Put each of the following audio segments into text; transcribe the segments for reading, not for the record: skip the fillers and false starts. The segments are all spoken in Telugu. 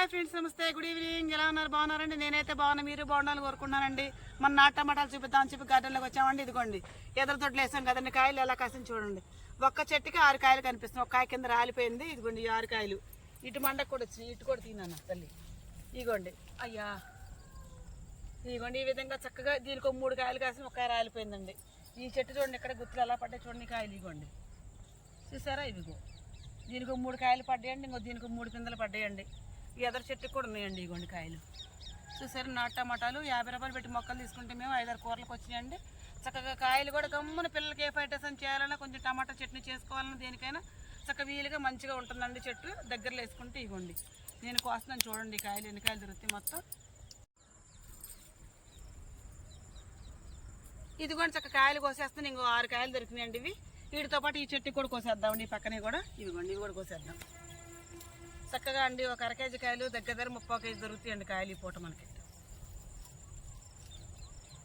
హాయ్ ఫ్రెండ్స్, నమస్తే, గుడ్ ఈవినింగ్. ఎలా ఉన్నారు? బాగున్నారండి? నేనైతే బాగున్నా, మీరు బాగుండాలని కోరుకున్నానండి. మన నాటు టమాటాలు చూపిద్దామని చెప్పి గార్డెన్లోకి వచ్చామండి. ఇదిగోండి ఎదురు తొట్లు వేసాం కదండి, కాయలు ఎలా కాసింది చూడండి. ఒక్క చెట్టుకి 6 కాయలు కనిపిస్తుంది. ఒక కాయ కింద రాలిపోయింది. ఇదిగోండి 6 కాయలు. ఇటు మండకు కూడా వచ్చినాయి, ఇటు కూడా తిన్నాను తల్లి. ఇదిగోండి అయ్యా, ఇదిగోండి ఈ విధంగా చక్కగా దీనికి 3 కాయలు కాసి ఒక కాయ రాలిపోయిందండి. ఈ చెట్టు చూడండి, ఇక్కడ గుత్తులు ఎలా పడ్డాయి చూడండి కాయలు. ఇదిగోండి చూసారా, ఇదిగో దీనికి 3 కాయలు పడ్డాయండి, ఇంకో దీనికి 3 పిందెలు పడ్డాయండి. ఈ ఎదరు చెట్టుకు కూడా ఉన్నాయండి ఇగోండి కాయలు. చూసారు, నాటు టమాటాలు 50 రూపాయలు పెట్టి మొక్కలు తీసుకుంటే మేము 5-6 కూరలకు వచ్చినాయండి. చక్కగా కాయలు కూడా గమ్మున పిల్లలకి ఏ ఫైటేషన్ చేయాలన్నా, కొంచెం టమాటా చట్నీ చేసుకోవాలన్నా, దేనికైనా చక్కగా వీలుగా మంచిగా ఉంటుందండి. చెట్టు దగ్గరలో వేసుకుంటే ఇగోండి నేను కోస్తున్నాను చూడండి. కాయలు ఎన్ని కాయలు దొరుకుతాయి మొత్తం. ఇదిగోండి చక్క కాయలు కోసేస్తాను. ఇంకో 6 కాయలు దొరికినాయండి. ఇవి వీటితో పాటు ఈ చెట్టుకి కూడా కోసేద్దామండి. ఈ పక్కనే కూడా ఇదిగోండి ఇవి కూడా కోసేద్దాం చక్కగా అండి. ఒక 1/2 కేజీ కాయలు దగ్గర 30 కేజీ దొరుకుతాయండి కాయలు ఈ పూట మనకి.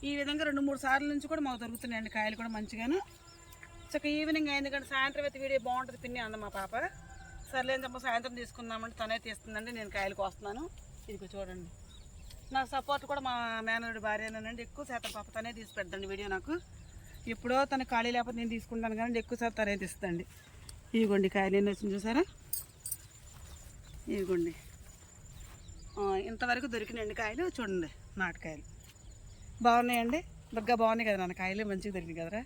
ఈ విధంగా 2-3 సార్లు నుంచి కూడా మాకు దొరుకుతున్నాయండి కాయలు కూడా మంచిగాను. చక్కగా ఈవినింగ్ అయింది కానీ సాయంత్రం అయితే వీడియో బాగుంటుంది పిన్ని అంద మా పాప. సర్లేని చెప్పి సాయంత్రం తీసుకుందామంటే తనే తీస్తుందండి, నేను కాయలు కోస్తున్నాను. ఇది చూడండి, నాకు సపోర్ట్ కూడా మా మేనరుడి భార్యనేనండి. ఎక్కువ శాతం పాప తనే తీసి పెడతండి వీడియో. నాకు ఎప్పుడో తన ఖాళీ లేకపోతే నేను తీసుకుంటాను కానీ ఎక్కువ శాతం తనే తీస్తుందండి. ఇదిగోండి కాయలు ఎన్ని వచ్చింది చూసారా, ఇదిగోండి ఇంతవరకు దొరికినాయండి కాయలు. చూడండి నాటుకాయలు బాగున్నాయండి, బగ్గా బాగున్నాయి కదా నాన్న. కాయలు మంచిగా దొరికినాయి కదరా,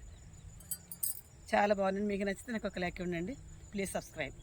చాలా బాగున్నాయండి. మీకు నచ్చితే నాకు ఒక లైక్ ఉండండి. Please subscribe.